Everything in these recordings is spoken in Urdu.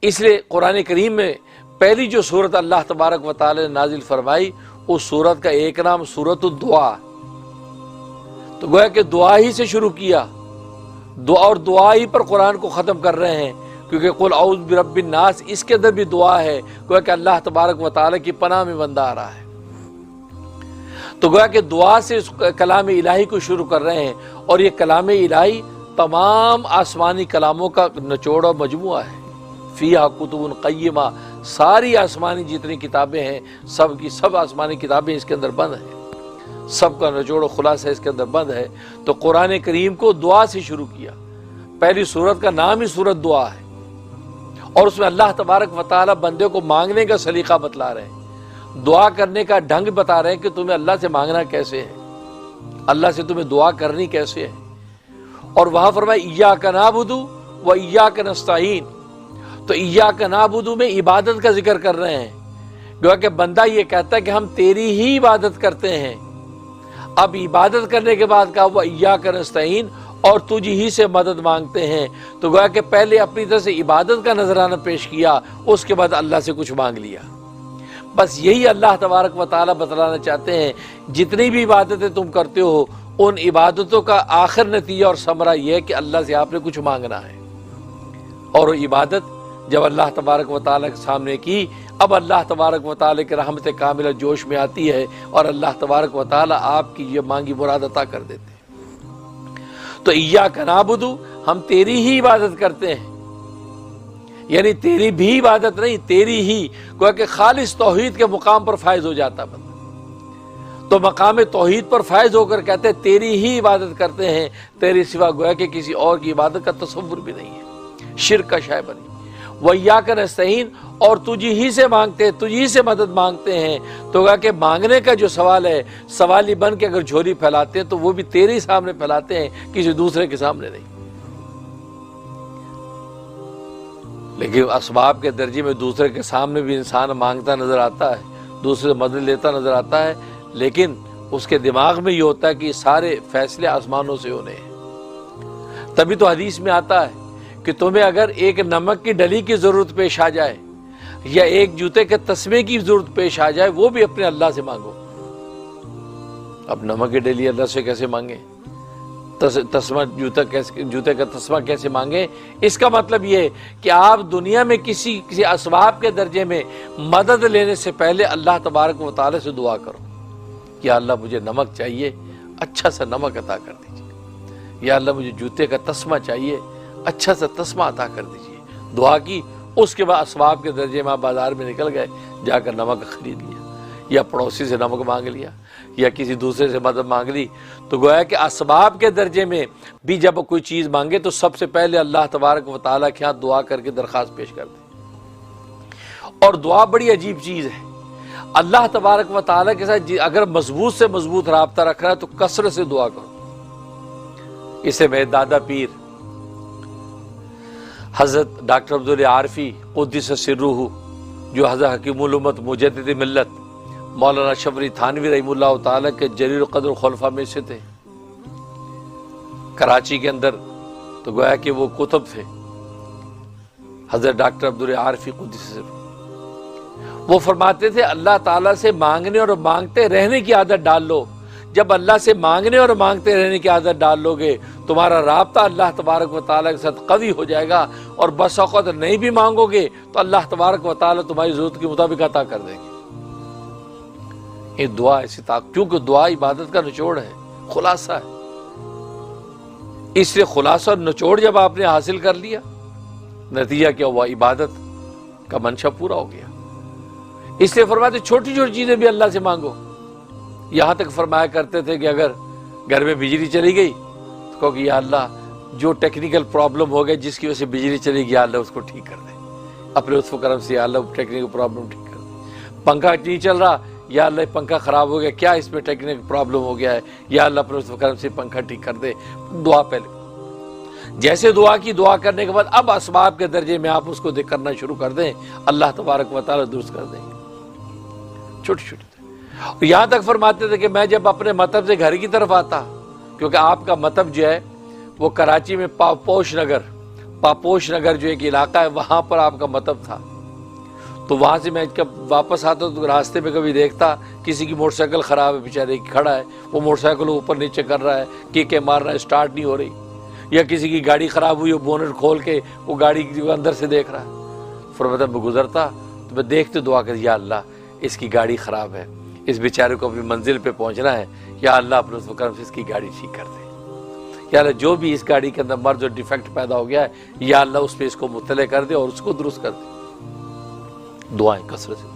اس لیے قرآن کریم میں پہلی جو صورت اللہ تبارک و تعالی نے نازل فرمائی اس صورت کا ایک نام سورۃ الدعا، تو گویا کہ دعا ہی سے شروع کیا، دعا اور دعا ہی پر قرآن کو ختم کر رہے ہیں، کیونکہ قل اعوذ برب الناس اس کے اندر بھی دعا ہے، گویا کہ اللہ تبارک و تعالی کی پناہ میں بندہ آ رہا ہے۔ تو گویا کہ دعا سے اس کلام الہی کو شروع کر رہے ہیں، اور یہ کلام الہی تمام آسمانی کلاموں کا نچوڑ اور مجموعہ ہے۔ فیہا کتب قیمہ، ساری آسمانی جتنی کتابیں ہیں سب کی سب آسمانی کتابیں اس کے اندر بند ہیں، سب کا نچوڑ و خلاصہ اس کے اندر بند ہے۔ تو قرآن کریم کو دعا سے شروع کیا، پہلی سورت کا نام ہی سورت دعا ہے، اور اس میں اللہ تبارک و تعالی بندے کو مانگنے کا سلیقہ بتلا رہے ہیں، دعا کرنے کا ڈھنگ بتا رہے ہیں کہ تمہیں اللہ سے مانگنا کیسے ہے، اللہ سے تمہیں دعا کرنی کیسے ہے۔ اور وہاں فرمایا ایاک نعبد و ایاک نستعین، تو ایاک نعبد میں عبادت کا ذکر کر رہے ہیں، گویا کہ بندہ یہ کہتا ہے کہ ہم تیری ہی عبادت کرتے ہیں۔ اب عبادت کرنے کے بعد کہا وہ ایاک نستعین، اور تجھ ہی سے مدد مانگتے ہیں، تو گویا کہ پہلے اپنی طرف سے عبادت کا نذرانہ پیش کیا، اس کے بعد اللہ سے کچھ مانگ لیا۔ بس یہی اللہ تبارک و تعالیٰ بتلانا چاہتے ہیں، جتنی بھی عبادتیں تم کرتے ہو ان عبادتوں کا آخر نتیجہ اور ثمرہ یہ ہے کہ اللہ سے آپ نے کچھ مانگنا ہے، اور وہ عبادت جب اللہ تبارک و تعالیٰ کے سامنے کی، اب اللہ تبارک و تعالیٰ کی رحمت کاملہ جوش میں آتی ہے، اور اللہ تبارک و تعالیٰ آپ کی یہ مانگی مراد عطا کر دیتے ہیں۔ تو ایاک نعبد، ہم تیری ہی عبادت کرتے ہیں، یعنی تیری بھی عبادت نہیں، تیری ہی، گویا کہ خالص توحید کے مقام پر فائز ہو جاتا بندہ، تو مقام توحید پر فائز ہو کر کہتے ہیں تیری ہی عبادت کرتے ہیں، تیری سوا گویا کہ کسی اور کی عبادت کا تصور بھی نہیں ہے، شرک کا شائبہ نہیں۔ وَإِيَّاكَ نَسْتَعِينُ، اور تجھ ہی سے مانگتے ہیں، تجھ ہی سے مدد مانگتے ہیں، تو گویا کہ مانگنے کا جو سوال ہے، سوالی بن کے اگر جھولی پھیلاتے ہیں تو وہ بھی تیرے سامنے پھیلاتے ہیں، کسی دوسرے کے سامنے نہیں۔ لیکن اسباب کے درجے میں دوسرے کے سامنے بھی انسان مانگتا نظر آتا ہے، دوسرے سے مدد لیتا نظر آتا ہے، لیکن اس کے دماغ میں یہ ہوتا ہے کہ یہ سارے فیصلے آسمانوں سے ہونے ہیں۔ تبھی تو حدیث میں آتا ہے کہ تمہیں اگر ایک نمک کی ڈلی کی ضرورت پیش آ جائے یا ایک جوتے کے تسمے کی ضرورت پیش آ جائے، وہ بھی اپنے اللہ سے مانگو۔ اب نمک کی ڈلی اللہ سے کیسے مانگیں؟ تسمہ جوتے کا تسمہ کیسے مانگیں؟ اس کا مطلب یہ ہے کہ آپ دنیا میں کسی اسباب کے درجے میں مدد لینے سے پہلے اللہ تبارک و تعالی سے دعا کرو، یا اللہ مجھے نمک چاہیے، اچھا سا نمک عطا کر دیجیے، یا اللہ مجھے جوتے کا تسمہ چاہیے، اچھا سا تسمہ عطا کر دیجیے۔ دعا کی، اس کے بعد اسباب کے درجے میں آپ بازار میں نکل گئے، جا کر نمک خرید لیا، یا پڑوسی سے نمک مانگ لیا، یا کسی دوسرے سے مدد مانگ لی۔ تو گویا کہ اسباب کے درجے میں بھی جب کوئی چیز مانگے تو سب سے پہلے اللہ تبارک و تعالیٰ کے ہاں دعا کر کے درخواست پیش کر دیں۔ اور دعا بڑی عجیب چیز ہے، اللہ تبارک و تعالیٰ کے ساتھ اگر مضبوط سے مضبوط رابطہ رکھ رہا ہے تو کثرت سے دعا کرو۔ اسے میرے دادا پیر حضرت ڈاکٹر عبداللہ عارفی قدس سرہ، جو حضرت حکیم الامت مجدد ملت مولانا شبری تھانوی رحمہ اللہ تعالیٰ کے جلیل القدر خلفاء میں سے تھے، کراچی کے اندر، تو گویا کہ وہ کتب تھے حضرت ڈاکٹر عبداللہ عارفی قدس سرہ۔ وہ فرماتے تھے اللہ تعالیٰ سے مانگنے اور مانگتے رہنے کی عادت ڈال لو۔ جب اللہ سے مانگنے اور مانگتے رہنے کی عادت ڈال لو گے، تمہارا رابطہ اللہ تبارک و تعالیٰ کے ساتھ قوی ہو جائے گا، اور بس اوقات نہیں بھی مانگو گے تو اللہ تبارک و تعالیٰ تمہاری ضرورت کے مطابق عطا کر دیں گے۔ یہ دعا ایسی کیونکہ دعا عبادت کا نچوڑ ہے، خلاصہ ہے، اس لیے خلاصہ اور نچوڑ جب آپ نے حاصل کر لیا، نتیجہ کیا ہوا؟ عبادت کا منشا پورا ہو گیا۔ اس لیے فرماتے چھوٹی چھوٹی چیزیں بھی اللہ سے مانگو۔ یہاں تک فرمایا کرتے تھے کہ اگر گھر میں بجلی چلی گئی تو کہو کہ یا اللہ جو ٹیکنیکل پرابلم ہو گئی جس کی وجہ سے بجلی چلی گئی، یا اللہ اس کو ٹھیک کر دے، اپنے لطف و کرم سے یا اللہ ٹیکنیکل پرابلم ٹھیک کر دے۔ پنکھا نہیں چل رہا، یا اللہ پنکھا خراب ہو گیا، کیا اس میں ٹیکنیکل پرابلم ہو گیا ہے، یا اللہ اپنے لطف و کرم سے پنکھا ٹھیک کر دے۔ دعا پہلے جیسے دعا کی، دعا کرنے کے بعد اب اسباب کے درجے میں آپ اس کو کرنا شروع کر دیں، اللہ تبارک و تعالیٰ درست کر دیں گے، چھوٹی چھوٹی۔ یہاں تک فرماتے تھے کہ میں جب اپنے مطلب سے گھر کی طرف آتا، کیونکہ آپ کا مطلب جو ہے وہ کراچی میں پوش نگر، پاپوش نگر جو ایک علاقہ ہے وہاں پر آپ کا مطب تھا. تو وہاں سے میں جب واپس آتا تو راستے میں کبھی دیکھتا کسی کی موٹر سائیکل خراب ہے، بیچارے کی کھڑا ہے، وہ موٹر سائیکل اوپر نیچے کر رہا ہے، کیکیں مار رہا ہے، اسٹارٹ نہیں ہو رہی. یا کسی کی گاڑی خراب ہوئی، وہ بونٹ کھول کے وہ گاڑی اندر سے دیکھ رہا ہے. فرماتا میں گزرتا تو میں دیکھتے دعا کر، یا اللہ اس کی گاڑی خراب ہے، اس بیچارے کو اپنی منزل پہ پہنچنا ہے، یا اللہ اپنے لطف و کرم سے اس کی گاڑی ٹھیک کر دے. یا اللہ جو بھی اس گاڑی کے اندر مرض اور ڈیفیکٹ پیدا ہو گیا ہے، یا اللہ اس پہ اس کو مطلع کر دے اور اس کو درست کر دے. دعائیں کثرت سے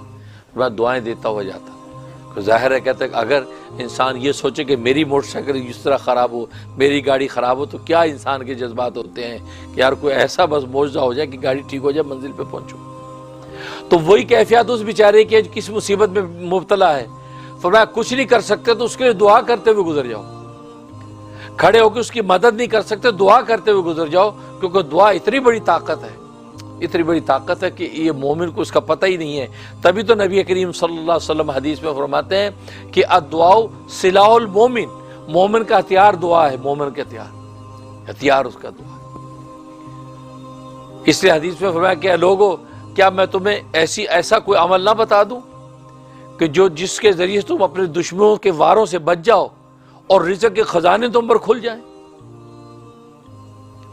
میں دعائیں دیتا ہوا جاتا. ظاہر ہے کہتے ہیں کہ اگر انسان یہ سوچے کہ میری موٹر سائیکل اس طرح خراب ہو، میری گاڑی خراب ہو، تو کیا انسان کے جذبات ہوتے ہیں کہ یار کوئی ایسا بس معجزہ ہو جائے کہ گاڑی ٹھیک ہو جائے، منزل پہ پہنچو. تو وہی کیفیت اس بیچارے کی کس مصیبت میں مبتلا ہے. فرمایا کچھ نہیں کر سکتے تو اس کے لیے دعا کرتے ہوئے گزر جاؤ. کھڑے ہو کے اس کی مدد نہیں کر سکتے، دعا کرتے ہوئے گزر جاؤ، کیونکہ دعا اتنی بڑی طاقت ہے، اتنی بڑی طاقت ہے کہ یہ مومن کو اس کا پتہ ہی نہیں ہے. تبھی تو نبی کریم صلی اللہ علیہ وسلم حدیث میں فرماتے ہیں کہ الدعاء سلاح المومن، مومن کا ہتھیار دعا ہے، مومن کا ہتھیار اس کا دعا ہے. اس لیے حدیث میں فرمایا کہ لوگو کیا میں تمہیں ایسا کوئی عمل نہ بتا دوں کہ جس کے ذریعے تم اپنے دشمنوں کے واروں سے بچ جاؤ اور رزق کے خزانے تم پر کھل جائیں.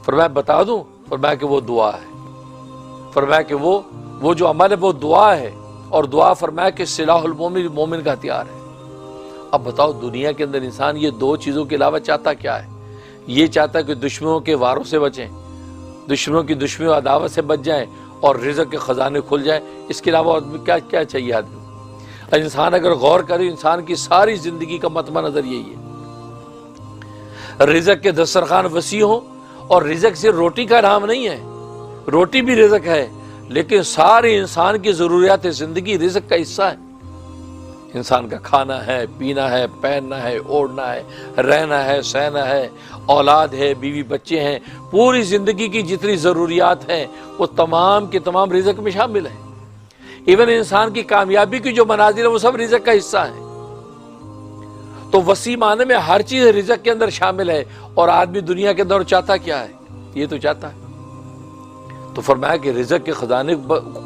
فرمایا بتا دوں؟ فرمایا کہ وہ دعا ہے. فرمایا کہ وہ جو عمل ہے وہ دعا ہے، اور دعا فرمایا کہ سلاح المومن، مومن کا ہتھیار ہے. اب بتاؤ دنیا کے اندر انسان یہ دو چیزوں کے علاوہ چاہتا کیا ہے؟ یہ چاہتا ہے کہ دشمنوں کے واروں سے بچیں، دشمنوں کی دشمنی و عداوت سے بچ جائیں اور رزق کے خزانے کھل جائیں. اس کے علاوہ آدمی کیا چاہیے آدمی؟ انسان اگر غور کرے، انسان کی ساری زندگی کا مطمع نظر یہی ہے، رزق کے دسترخوان وسیع ہوں. اور رزق سے روٹی کا نام نہیں ہے، روٹی بھی رزق ہے، لیکن سارے انسان کی ضروریات زندگی رزق کا حصہ ہے. انسان کا کھانا ہے، پینا ہے، پہننا ہے، اوڑھنا ہے، رہنا ہے، سہنا ہے، اولاد ہے، بیوی بچے ہیں، پوری زندگی کی جتنی ضروریات ہیں وہ تمام کے تمام رزق میں شامل ہیں. ایون انسان کی کامیابی کی جو منازل ہیں وہ سب رزق کا حصہ ہیں. تو وسیع معنی میں ہر چیز رزق کے اندر شامل ہے. اور آدمی دنیا کے اندر چاہتا کیا ہے؟ یہ تو چاہتا ہے. تو فرمایا کہ رزق کے خزانے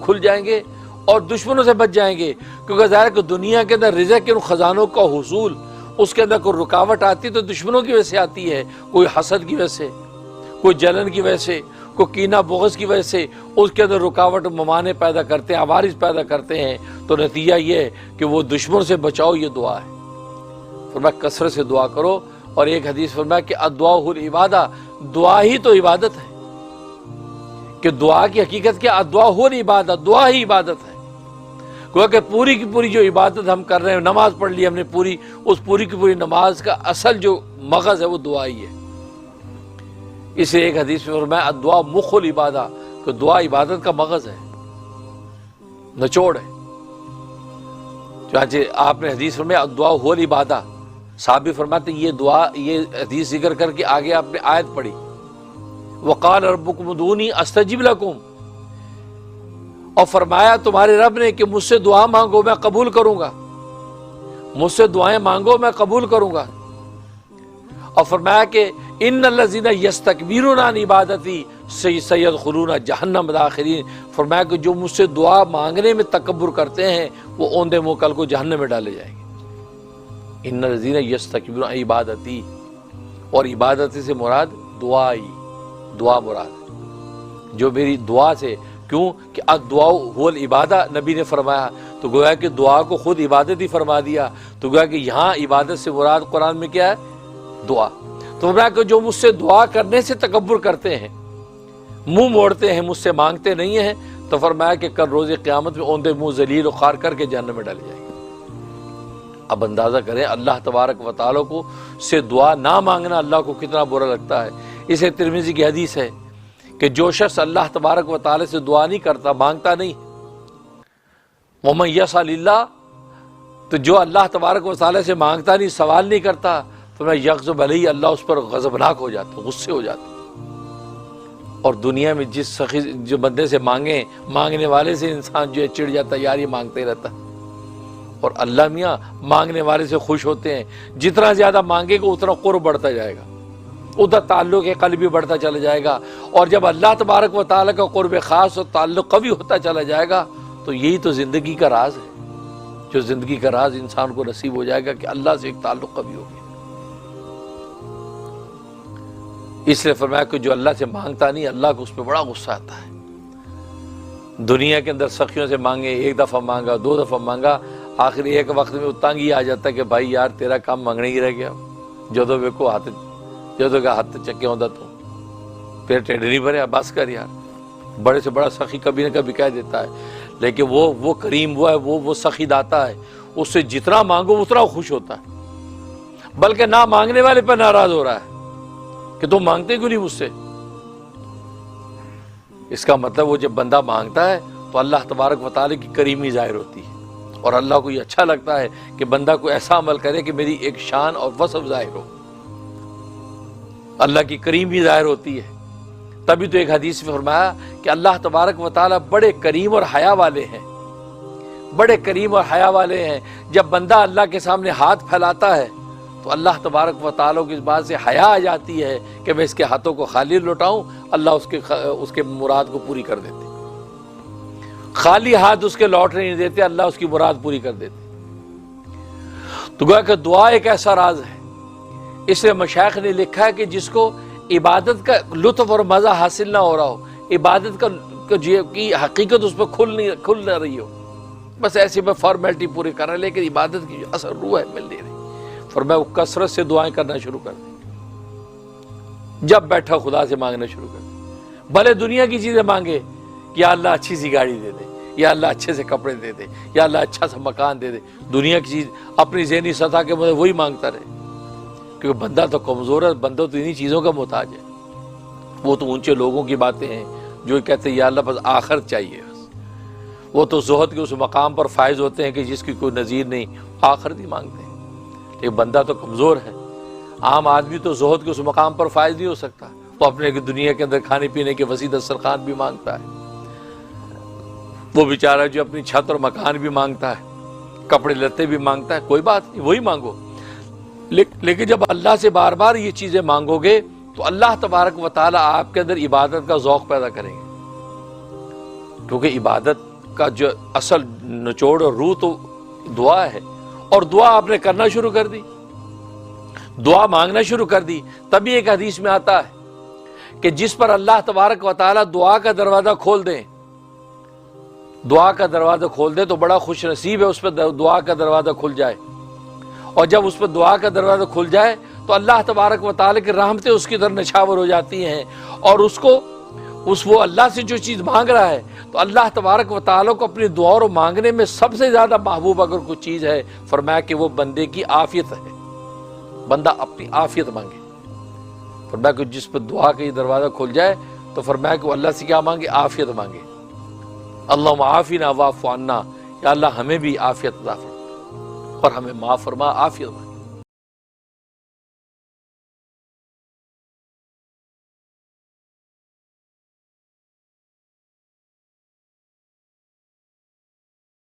کھل جائیں گے اور دشمنوں سے بچ جائیں گے. کیونکہ ظاہر ہے کہ دنیا کے اندر رزق کے ان خزانوں کا حصول، اس کے اندر کوئی رکاوٹ آتی تو دشمنوں کی وجہ سے آتی ہے. کوئی حسد کی وجہ سے، کوئی جلن کی وجہ سے، کوئی کینہ بغض کی وجہ سے اس کے اندر رکاوٹ ممانے پیدا کرتے ہیں، عوارض پیدا کرتے ہیں. تو نتیجہ یہ ہے کہ وہ دشمنوں سے بچاؤ. یہ دعا ہے. فرمایا کثرت سے دعا کرو. اور ایک حدیث فرمایا کہ الدعاء العبادہ، دعا ہی تو عبادت ہے. کہ دعا کی حقیقت کیا؟ الدعاء العبادہ، دعا ہی عبادت ہے. گویا کہ پوری کی پوری جو عبادت ہم کر رہے ہیں، نماز پڑھ لی ہم نے پوری، اس پوری کی پوری نماز کا اصل جو مغز ہے وہ دعا ہی ہے. اس لیے ایک حدیث میں فرمایا الدعاء مخ العبادہ، کہ دعا عبادت کا مغز ہے، نچوڑ ہے. چنانچہ آپ نے حدیث فرمایا الدعاء العبادہ. صحابی فرماتے ہیں یہ دعا، یہ حدیث ذکر کر کے آگے آپ نے آیت پڑھی وقال ربکم ادعونی استجب لکم، اور فرمایا تمہارے رب نے کہ مجھ سے دعا مانگو میں قبول کروں گا، مجھ سے دعائیں مانگو میں قبول کروں گا. اور فرمایا کہ ان الذین یستکبرون عن عبادتی سیدخلون جہنم داخرین. فرمایا کہ جو مجھ سے دعا مانگنے میں تکبر کرتے ہیں وہ اوندے منہ کل کو جہنم میں ڈالے جائیں گے. ان الذین یستکبرون عن عبادتی، اور عبادتی سے مراد دعا مراد ہے، جو میری دعا سے. کیوں کہ الدعاء هو العبادہ نبی نے فرمایا، تو گویا کہ دعا کو خود عبادت ہی فرما دیا. تو گویا کہ یہاں عبادت سے مراد قرآن میں کیا ہے؟ دعا. تو فرمایا کہ جو مجھ سے دعا کرنے سے تکبر کرتے ہیں، منہ موڑتے ہیں، مجھ سے مانگتے نہیں ہیں، تو فرمایا کہ کل روز قیامت میں اوندے منہ ذلیل و خوار کر کے جہنم میں ڈالے جائیں گے. اب اندازہ کریں اللہ تبارک و تعالیٰ کو سے دعا نہ مانگنا اللہ کو کتنا برا لگتا ہے. اسے ترمذی کی حدیث ہے کہ جو شخص اللہ تبارک و تعالیٰ سے دعا نہیں کرتا، مانگتا نہیں، وَمَن يَسْأَلِ اللَّهَ، تو جو اللہ تبارک و تعالیٰ سے مانگتا نہیں، سوال نہیں کرتا، تو میں یغضب علیہ، اللہ اس پر غضبناک ہو جاتا، غصے ہو جاتا. اور دنیا میں جو بندے سے مانگنے والے سے انسان جو ہے چڑ جاتا ہے، یار یہ مانگتے ہی رہتا. اور اللہ میاں مانگنے والے سے خوش ہوتے ہیں. جتنا زیادہ مانگے گا اتنا قرب بڑھتا جائے گا، ادھر تعلق قلبی بڑھتا چلا جائے گا، اور جب اللہ تبارک و تعالیٰ کا قرب خاص اور تعلق قوی ہوتا چلا جائے گا تو یہی تو زندگی کا راز ہے، جو زندگی کا راز انسان کو نصیب ہو جائے گا کہ اللہ سے ایک تعلق قوی ہو گیا۔ اس لیے فرمایا کہ جو اللہ سے مانگتا نہیں، اللہ کو اس پہ بڑا غصہ آتا ہے۔ دنیا کے اندر سخیوں سے مانگے، ایک دفعہ مانگا، 2 دفعہ مانگا، آخر ایک وقت میں تنگ ہی آ جاتا ہے کہ بھائی یار تیرا کام مانگنے ہی رہ گیا، جدو ویکو ہاتھ چکے ہوتا تو پھر ٹیڑھ نہیں بھرے، بس کر یار۔ بڑے سے بڑا سخی کبھی نہ کبھی کہہ دیتا ہے، لیکن وہ کریم وہ ہے، وہ سخی داتا ہے، اس سے جتنا مانگو اتنا خوش ہوتا ہے، بلکہ نہ مانگنے والے پر ناراض ہو رہا ہے کہ تم مانگتے کیوں نہیں مجھ سے۔ اس کا مطلب وہ جب بندہ مانگتا ہے تو اللہ تبارک و تعالیٰ کی کریمی ظاہر ہوتی ہے، اور اللہ کو یہ اچھا لگتا ہے کہ بندہ کو ایسا عمل کرے کہ میری ایک شان اور وصف ظاہر ہو، اللہ کی کریمی ظاہر ہوتی ہے۔ تبھی تو ایک حدیث میں فرمایا کہ اللہ تبارک و تعالیٰ بڑے کریم اور حیا والے ہیں، بڑے کریم اور حیا والے ہیں۔ جب بندہ اللہ کے سامنے ہاتھ پھیلاتا ہے تو اللہ تبارک و تعالیٰ کی اس بات سے حیا آ جاتی ہے کہ میں اس کے ہاتھوں کو خالی لوٹاؤں، اللہ اس کے مراد کو پوری کر دیتے، خالی ہاتھ اس کے لوٹنے نہیں دیتے، اللہ اس کی مراد پوری کر دیتے۔ تو گویا کہ دعا ایک ایسا راز ہے، اس لیے مشائخ نے لکھا ہے کہ جس کو عبادت کا لطف اور مزہ حاصل نہ ہو رہا ہو، عبادت کی حقیقت اس پہ کھل نہ رہی ہو، بس ایسی میں فارمیلٹی پوری کر رہا ہے، لیکن عبادت کی جو اصل روح ہے مل نہیں رہی، فرمایا وہ کثرت سے دعائیں کرنا شروع کر دیں، جب بیٹھا خدا سے مانگنا شروع کر دیں، بھلے دنیا کی چیزیں مانگے، یا اللہ اچھی سی گاڑی دے دے، یا اللہ اچھے سے کپڑے دے دے، یا اللہ اچھا سا مکان دے دے، دنیا کی چیز اپنی ذہنی سطح کے مطابق وہی مانگتا رہے، کیونکہ بندہ تو کمزور ہے، بندہ تو انہی چیزوں کا محتاج ہے۔ وہ تو اونچے لوگوں کی باتیں ہیں جو کہتے ہیں یا اللہ بس آخرت چاہیے، بس وہ تو زہد کے اس مقام پر فائز ہوتے ہیں کہ جس کی کوئی نظیر نہیں، آخرت ہی مانگتے ہیں۔ لیکن بندہ تو کمزور ہے، عام آدمی تو زہد کے اس مقام پر فائز نہیں ہو سکتا، وہ اپنے دنیا کے اندر کھانے پینے کے وسیع دسترخوان بھی مانگتا ہے، وہ بیچارہ جو اپنی چھت اور مکان بھی مانگتا ہے، کپڑے لتے بھی مانگتا ہے، کوئی بات نہیں، وہی مانگو۔ لیکن جب اللہ سے بار بار یہ چیزیں مانگو گے تو اللہ تبارک و تعالیٰ آپ کے اندر عبادت کا ذوق پیدا کریں گے، کیونکہ عبادت کا جو اصل نچوڑ اور روح تو دعا ہے، اور دعا آپ نے کرنا شروع کر دی، دعا مانگنا شروع کر دی۔ تبھی ایک حدیث میں آتا ہے کہ جس پر اللہ تبارک و تعالیٰ دعا کا دروازہ کھول دیں، دعا کا دروازہ کھول دے تو بڑا خوش نصیب ہے اس پہ دعا کا دروازہ کھل جائے، اور جب اس پہ دعا کا دروازہ کھل جائے تو اللہ تبارک و تعالیٰ کی رحمتیں اس کی طرف نچھاور ہو جاتی ہیں، اور وہ اللہ سے جو چیز مانگ رہا ہے تو اللہ تبارک و تعالیٰ کو اپنی دعا اور مانگنے میں سب سے زیادہ محبوب اگر کوئی چیز ہے، فرمایا کہ وہ بندے کی عافیت ہے، بندہ اپنی عافیت مانگے۔ فرمایا کہ جس پہ دعا کا یہ دروازہ کھل جائے تو فرمایا کہ وہ اللہ سے کیا مانگے؟ عافیت مانگے۔ اللہم عافنا واعف عنا، یا اللہ ہمیں بھی عافیت عطا فرما اور ہمیں معاف فرما، عافیت فرما۔